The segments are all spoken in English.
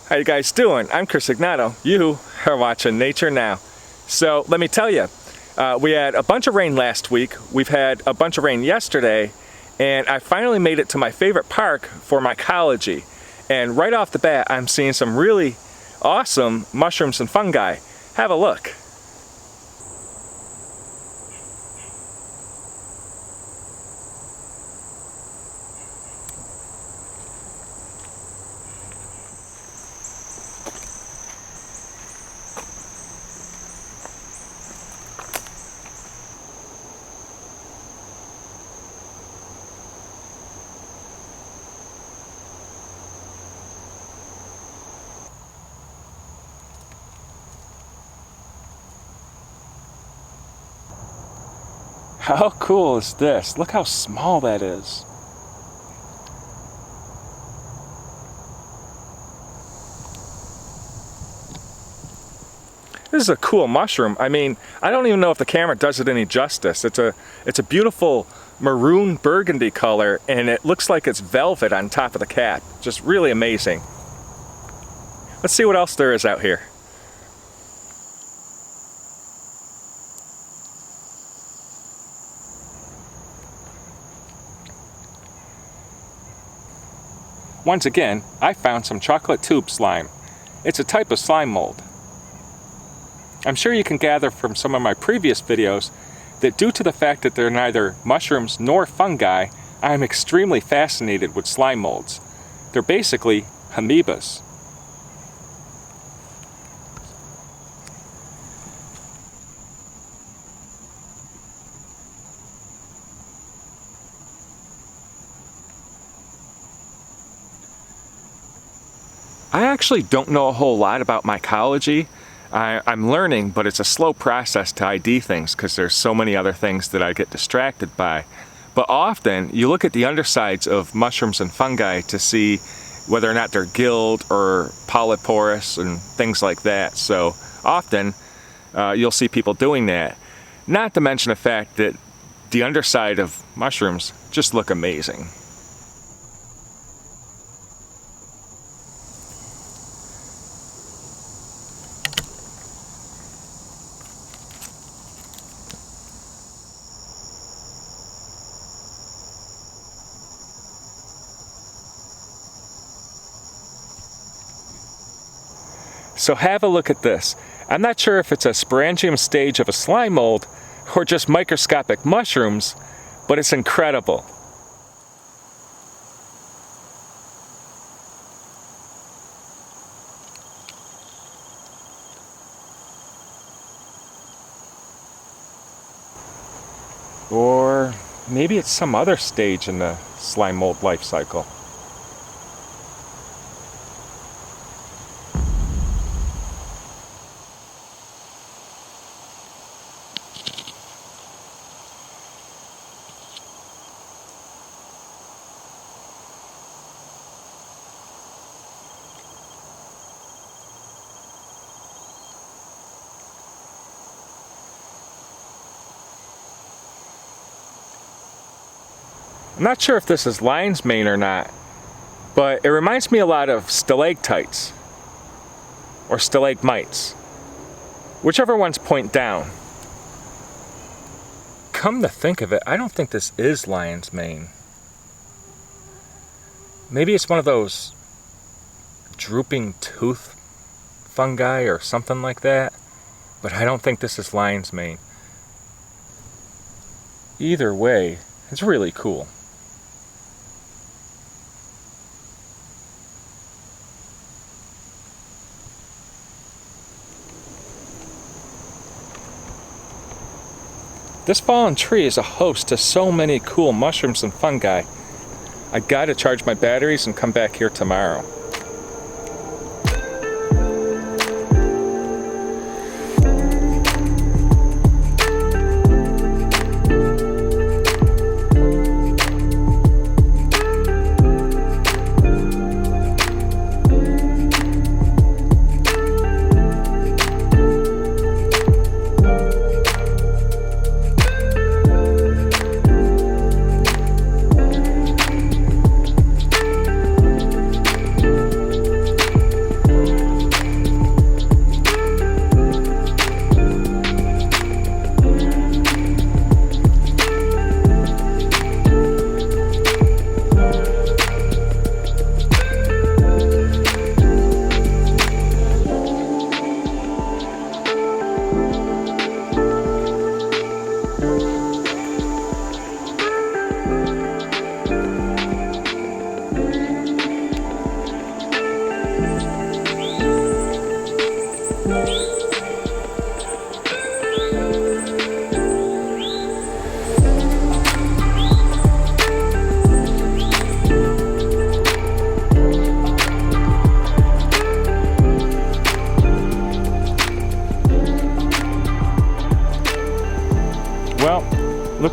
How you guys doing? I'm Chris Ignato. You are watching Nature Now. So let me tell you, we had a bunch of rain last week. We've had a bunch of rain yesterday, and I finally made it to my favorite park for mycology. And right off the bat, I'm seeing some really awesome mushrooms and fungi. Have a look. How cool is this? Look how small that is. This is a cool mushroom. I mean, I don't even know if the camera does it any justice. It's a beautiful maroon burgundy color, and it looks like it's velvet on top of the cap. Just really amazing. Let's see what else there is out here. Once again, I found some chocolate tube slime. It's a type of slime mold. I'm sure you can gather from some of my previous videos that due to the fact that they're neither mushrooms nor fungi, I'm extremely fascinated with slime molds. They're basically amoebas. I actually don't know a whole lot about mycology. I'm learning, but it's a slow process to ID things because there's so many other things that I get distracted by. But often you look at the undersides of mushrooms and fungi to see whether or not they're gilled or polyporous and things like that. So often you'll see people doing that. Not to mention the fact that the underside of mushrooms just look amazing. So have a look at this. I'm not sure if it's a sporangium stage of a slime mold or just microscopic mushrooms, but it's incredible. Or maybe it's some other stage in the slime mold life cycle. I'm not sure if this is lion's mane or not, but it reminds me a lot of stalactites or stalagmites, whichever ones point down. Come to think of it, I don't think this is lion's mane. Maybe it's one of those drooping tooth fungi or something like that, but I don't think this is lion's mane. Either way, it's really cool. This fallen tree is a host to so many cool mushrooms and fungi. I gotta charge my batteries and come back here tomorrow.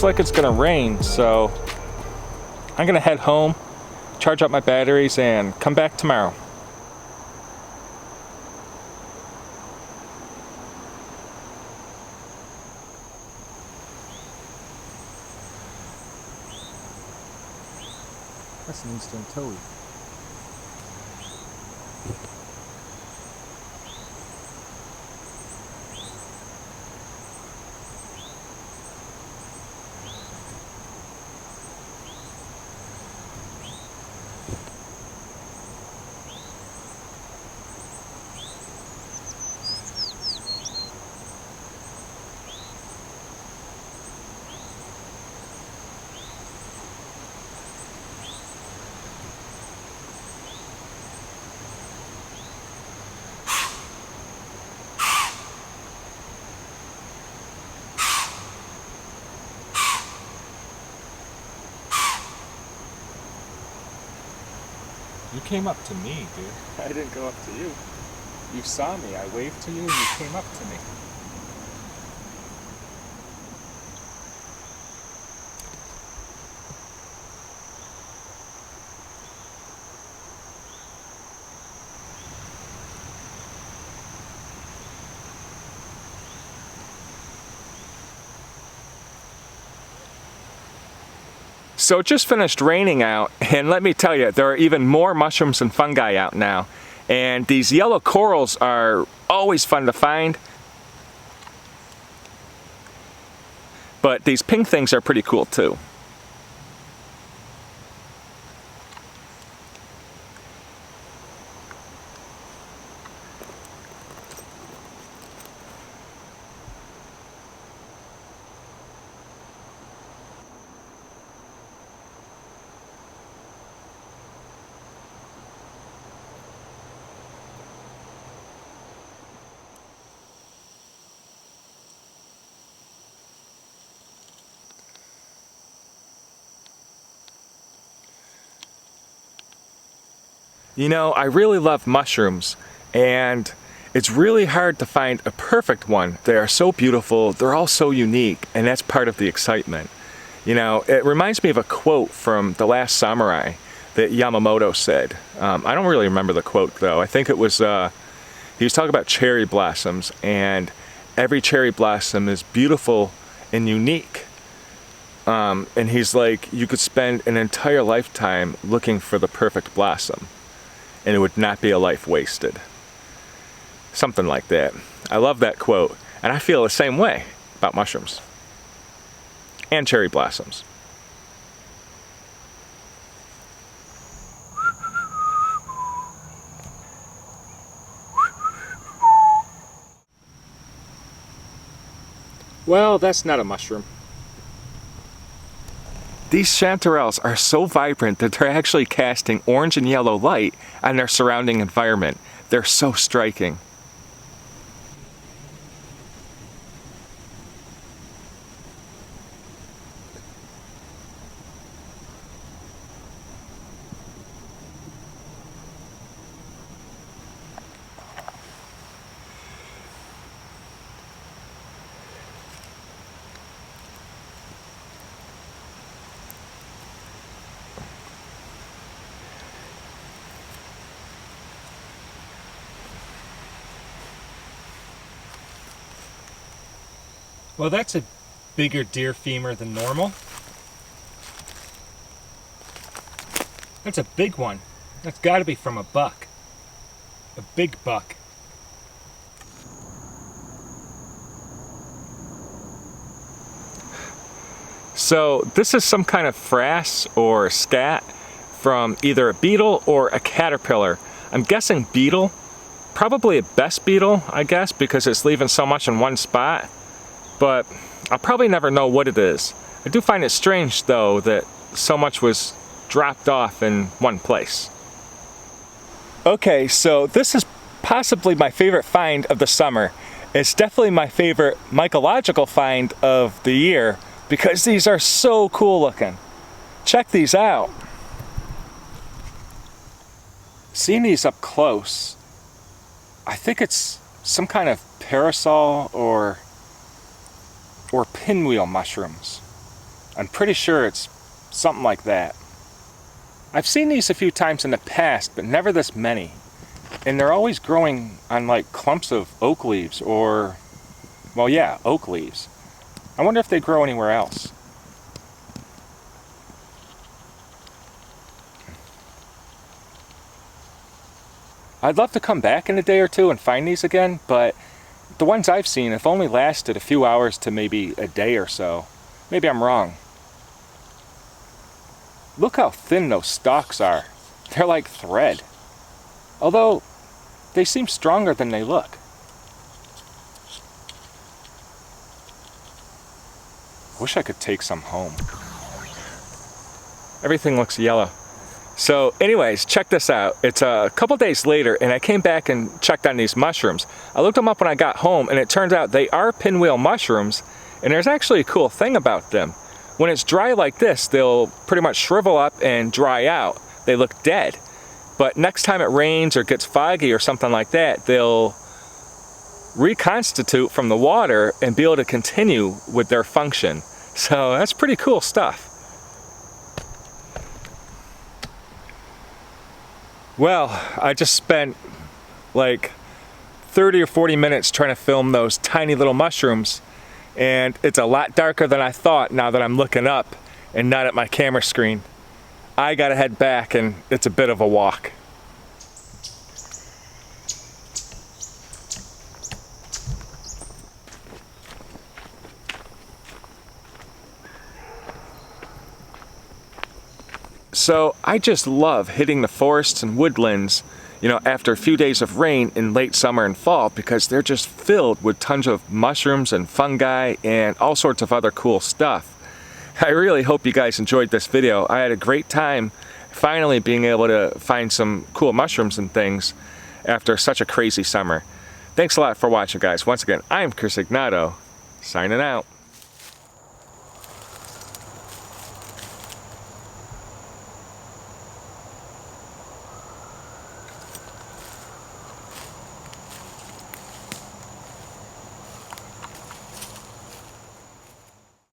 looks like it's gonna rain, so I'm gonna head home, charge up my batteries, and come back tomorrow. That's an eastern toad. You came up to me, dude. I didn't go up to you. You saw me, I waved to you, and you came up to me. So it just finished raining out, and let me tell you, there are even more mushrooms and fungi out now. And these yellow corals are always fun to find. But these pink things are pretty cool too. You know, I really love mushrooms, and it's really hard to find a perfect one. They are so beautiful, they're all so unique, and that's part of the excitement. You know, it reminds me of a quote from The Last Samurai that Yamamoto said. I don't really remember the quote though. I think it was, he was talking about cherry blossoms, and every cherry blossom is beautiful and unique. And he's like, you could spend an entire lifetime looking for the perfect blossom, and it would not be a life wasted. Something like that. I love that quote, and I feel the same way about mushrooms and cherry blossoms. Well, that's not a mushroom. These chanterelles are so vibrant that they're actually casting orange and yellow light on their surrounding environment. They're so striking. Well, that's a bigger deer femur than normal. That's a big one. That's got to be from a buck. A big buck. So this is some kind of frass or scat from either a beetle or a caterpillar. I'm guessing beetle. Probably a best beetle, I guess, because it's leaving so much in one spot. But I'll probably never know what it is. I do find it strange though that so much was dropped off in one place. Okay, so this is possibly my favorite find of the summer. It's definitely my favorite mycological find of the year because these are so cool looking. Check these out. Seeing these up close, I think it's some kind of parasol or pinwheel mushrooms. I'm pretty sure it's something like that. I've seen these a few times in the past, but never this many. And they're always growing on like clumps of oak leaves or, well, yeah, oak leaves. I wonder if they grow anywhere else. I'd love to come back in a day or two and find these again, but the ones I've seen have only lasted a few hours to maybe a day or so. Maybe I'm wrong. Look how thin those stalks are. They're like thread. Although, they seem stronger than they look. Wish I could take some home. Everything looks yellow. So anyways, check this out. It's a couple days later and I came back and checked on these mushrooms. I looked them up when I got home and it turns out they are pinwheel mushrooms, and there's actually a cool thing about them. When it's dry like this, they'll pretty much shrivel up and dry out. They look dead. But next time it rains or gets foggy or something like that, they'll reconstitute from the water and be able to continue with their function. So that's pretty cool stuff. Well, I just spent like 30 or 40 minutes trying to film those tiny little mushrooms, and it's a lot darker than I thought now that I'm looking up and not at my camera screen. I gotta head back and it's a bit of a walk. So I just love hitting the forests and woodlands, after a few days of rain in late summer and fall, because they're just filled with tons of mushrooms and fungi and all sorts of other cool stuff. I really hope you guys enjoyed this video. I had a great time finally being able to find some cool mushrooms and things after such a crazy summer. Thanks a lot for watching, guys. Once again, I'm Chris Ignato, signing out.